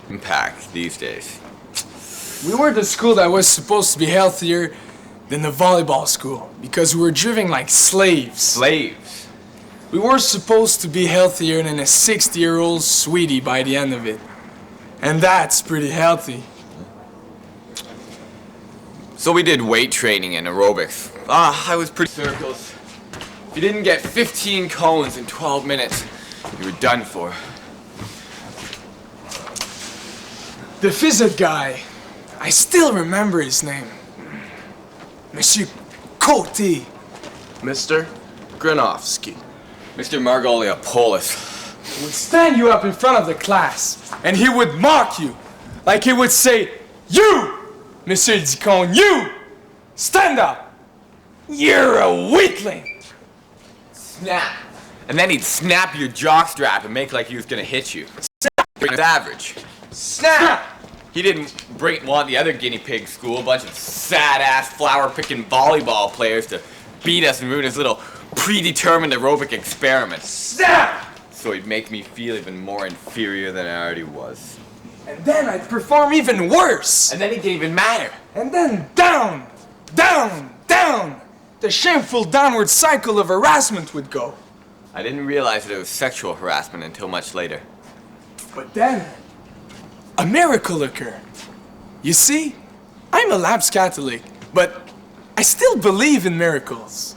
impact these days. We were the school that was supposed to be healthier than the volleyball school because we were driven like slaves. Slaves? We were supposed to be healthier than a 60-year-old sweetie by the end of it. And that's pretty healthy. So we did weight training and aerobics. I was pretty circles. If you didn't get 15 cones in 12 minutes, you were done for. The phys ed guy, I still remember his name. Monsieur Cote. Mr. Granofsky. Mr. Margoliopoulos. He would stand you up in front of the class, and he would mock you. Like he would say, "You, Monsieur Dicon, you! Stand up! You're a weakling!" Snap. And then he'd snap your jockstrap and make like he was gonna hit you. Snap. Average. Snap! He didn't want the other guinea pig school, a bunch of sad-ass flower-picking volleyball players to beat us and ruin his little predetermined aerobic experiment. Snap! So he'd make me feel even more inferior than I already was. And then I'd perform even worse. And then it didn't even matter. And then down, down, down. The shameful downward cycle of harassment would go. I didn't realize that it was sexual harassment until much later. But then, a miracle occurred. You see, I'm a lapsed Catholic, but I still believe in miracles.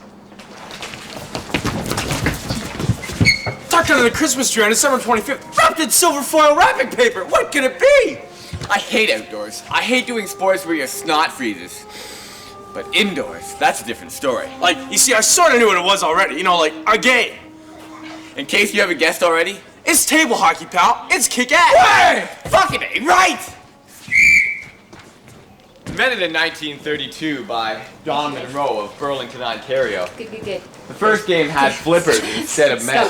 Tucked under the Christmas tree on December 25th, wrapped in silver foil wrapping paper. What could it be? I hate outdoors. I hate doing sports where your snot freezes. But indoors, that's a different story. Like, you see, I sort of knew what it was already. You know, like, a game. In case you haven't guessed already, It's table hockey, pal. It's kick-ass. hey! Fucking A, right! Invented in 1932 by John Monroe of Burlington, Ontario. Good. The first game had flippers instead of men.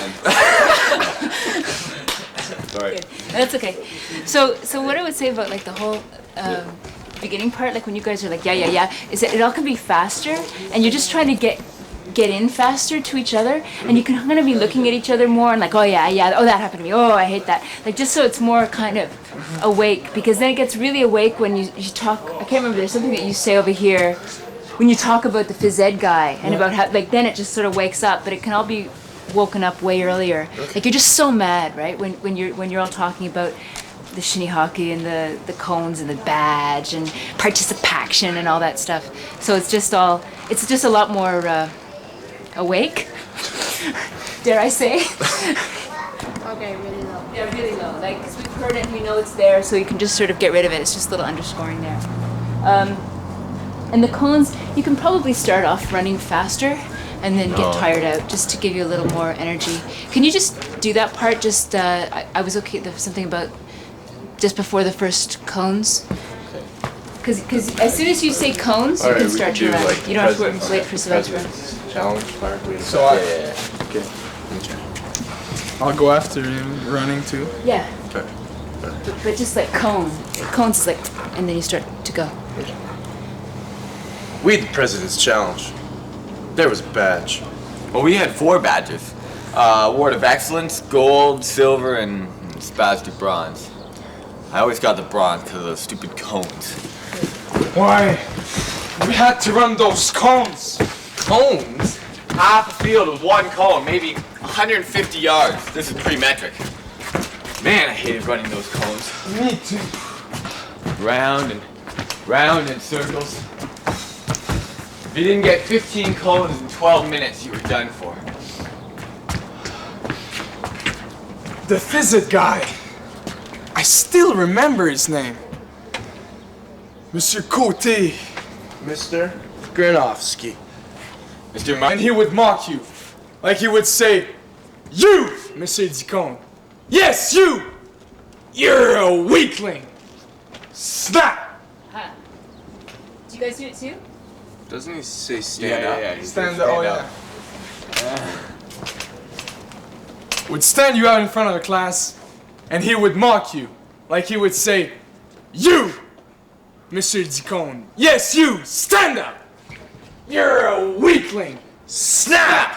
Sorry. Good. That's okay. So what I would say about like the whole beginning part, like when you guys are like yeah, is that it all can be faster, and you're just trying to get in faster to each other, and you can kind of be looking at each other more and like, oh yeah, oh that happened to me, oh I hate that, like just so it's more kind of awake, because then it gets really awake when you talk. I can't remember, there's something that you say over here when you talk about the phys ed guy and about how like then it just sort of wakes up, but it can all be woken up way earlier. Like you're just so mad, right, when you're all talking about the shinny hockey and the cones and the badge and participation and all that stuff. So it's just a lot more awake, dare I say. Okay, really low. Yeah, really low. Like, because we've heard it and we know it's there, so you can just sort of get rid of it. It's just a little underscoring there. And the cones, you can probably start off running faster and then get tired out, just to give you a little more energy. Can you just do that part? Just, I was okay, there's something about just before the first cones. Because as soon as you say cones, you can start to run. You don't have to wait for someone to run. Challenge part. So Okay. I'll go after him running too. Yeah. Okay. But just like cones is like, and then you start to go. We had the President's Challenge. There was a badge. Well, we had 4 badges. Award of Excellence, Gold, Silver, and Spastic Bronze. I always got the bronze because of those stupid cones. Why? We had to run those cones. Cones? Half a field with 1 cone, maybe 150 yards. This is pre-metric. Man, I hated running those cones. Me too. Round in circles. If you didn't get 15 cones in 12 minutes, you were done for. The phys ed guy. I still remember his name. Monsieur Cote. Mr. Granofsky. Mr. And he would mock you. Like he would say, "You, Monsieur Dicon. Yes, you! You're a weakling! Snap!" Huh. Do you guys do it too? Doesn't he say stand up? Yeah. Stand up, oh yeah. Would stand you out in front of the class, and he would mock you. Like he would say, "You, Monsieur Dicon. Yes, you! Stand up! You're a weakling! Snap!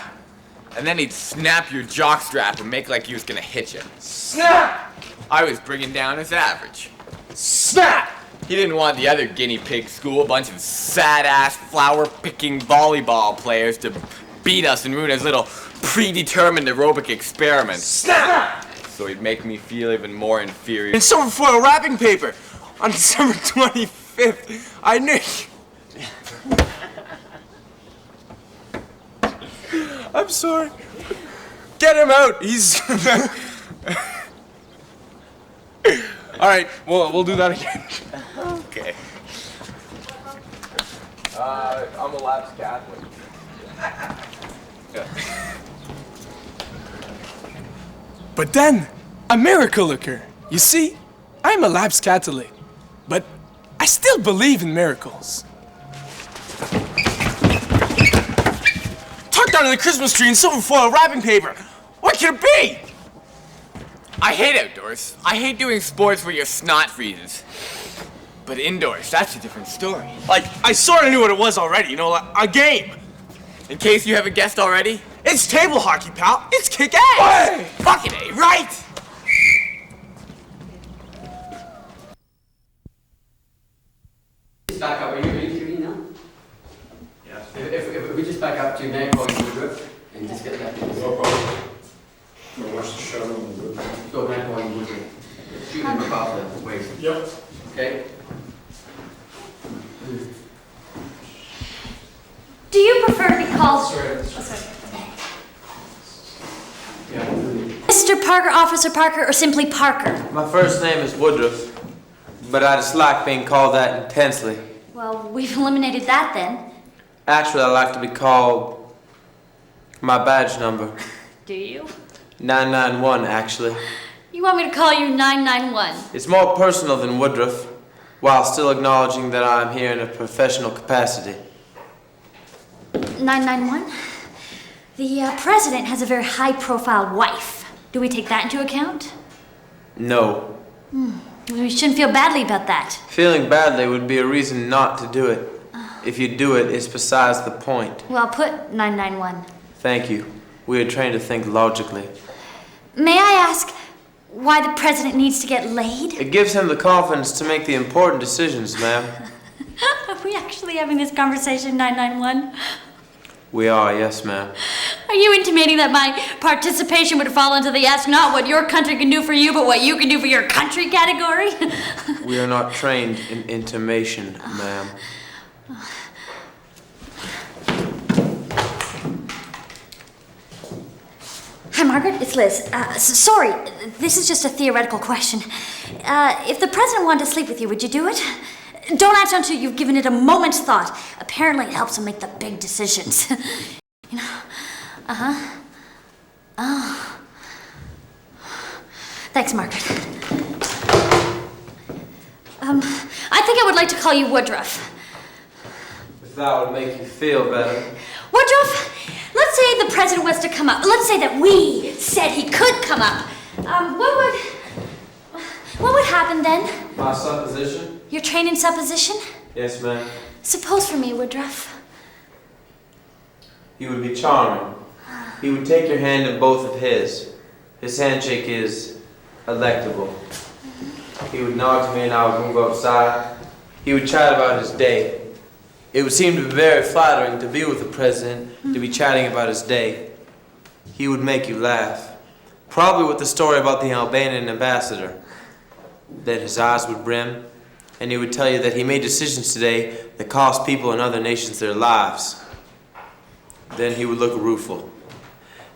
And then he'd snap your jockstrap and make like he was gonna hit you. Snap! I was bringing down his average. Snap! He didn't want the other guinea pig school, a bunch of sad-ass, flower-picking volleyball players to beat us and ruin his little predetermined aerobic experiment. Snap! So he'd make me feel even more inferior. In silver foil wrapping paper on December 25th. I knew. I'm sorry. Get him out. He's. All right. We'll do that again. Okay. I'm a lapsed Catholic. But then, a miracle occurred. You see, I'm a lapsed Catholic, but I still believe in miracles. Tucked under the Christmas tree in silver foil wrapping paper. What could it be? I hate outdoors. I hate doing sports where your snot freezes. But indoors, that's a different story. Like, I sort of knew what it was already, you know, like a game. In case you haven't guessed already, It's table hockey, pal. It's kick-ass. hey, fucking A, right? Back up. Are you shooting now? Yeah. If we just back up to Magpie Woodruff and just get back to this. No problem. We'll watch the show and we'll Go Magpie Woodruff. Shoot him above the waist. Yep. Okay? Do you prefer to be called Mr. Parker, Officer Parker, or simply Parker? My first name is Woodruff, but I dislike being called that intensely. Well, we've eliminated that then. Actually, I like to be called my badge number. Do you? 991, actually. You want me to call you 991? It's more personal than Woodruff, while still acknowledging that I'm here in a professional capacity. 991? The president has a very high-profile wife. Do we take that into account? No. We shouldn't feel badly about that. Feeling badly would be a reason not to do it. If you do it, it's besides the point. Well put, 991. Thank you. We are trained to think logically. May I ask why the president needs to get laid? It gives him the confidence to make the important decisions, ma'am. Are we actually having this conversation, 991? We are, yes, ma'am. Are you intimating that my participation would fall into the ask not what your country can do for you, but what you can do for your country category? We are not trained in intimation, ma'am. Hi, Margaret. It's Liz. Sorry, this is just a theoretical question. If the president wanted to sleep with you, would you do it? Don't answer until you've given it a moment's thought. Apparently, it helps him make the big decisions. You know? Oh. Thanks, Margaret. I think I would like to call you Woodruff. If that would make you feel better. Woodruff, let's say the president was to come up. Let's say that we said he could come up. What would happen then? My supposition? You're trained in supposition? Yes, ma'am. Suppose for me, Woodruff. He would be charming. He would take your hand in both of his. His handshake is electable. He would nod to me and I would move outside. He would chat about his day. It would seem to be very flattering to be with the president, to be chatting about his day. He would make you laugh. Probably with the story about the Albanian ambassador. Then his eyes would brim, and he would tell you that he made decisions today that cost people in other nations their lives. Then he would look rueful.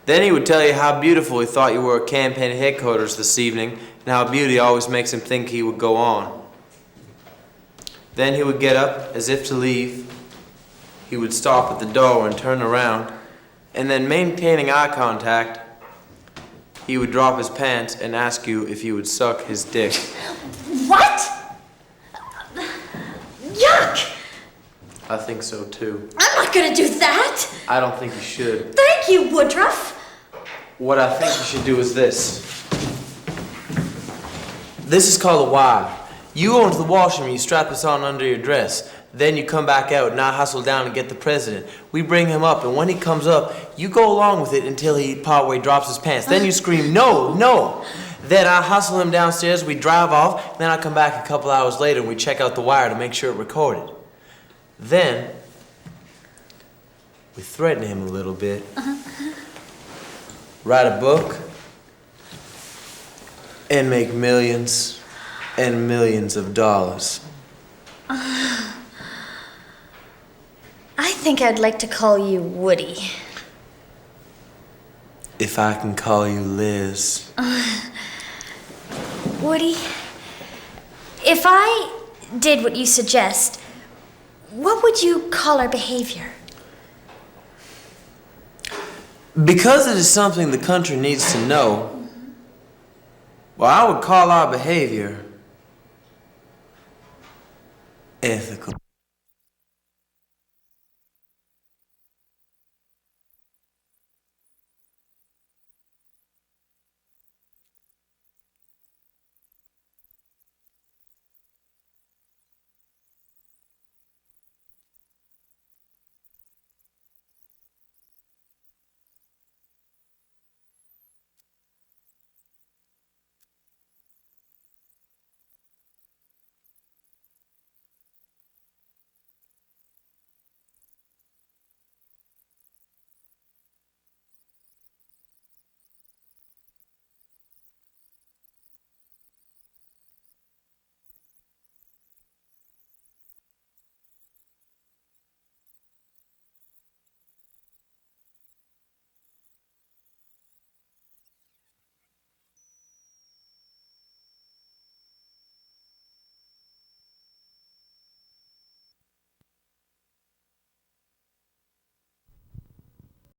Then he would tell you how beautiful he thought you were at campaign headquarters this evening, and how beauty always makes him think he would go on. Then he would get up as if to leave. He would stop at the door and turn around, and then maintaining eye contact, he would drop his pants and ask you if you would suck his dick. What? Yuck! I think so too. I'm not gonna do that! I don't think you should. Thank you, Woodruff! What I think you should do is this. This is called a Y. You go into the washroom, you strap this on under your dress. Then you come back out and I hustle down and get the president. We bring him up, and when he comes up, you go along with it until he partway drops his pants. Then you scream, no, no. Then I hustle him downstairs, we drive off, then I come back a couple hours later and we check out the wire to make sure it recorded. Then, we threaten him a little bit. Write a book, and make millions and millions of dollars. I think I'd like to call you Woody. If I can call you Liz. Woody, if I did what you suggest, what would you call our behavior? Because it is something the country needs to know, well, I would call our behavior ethical.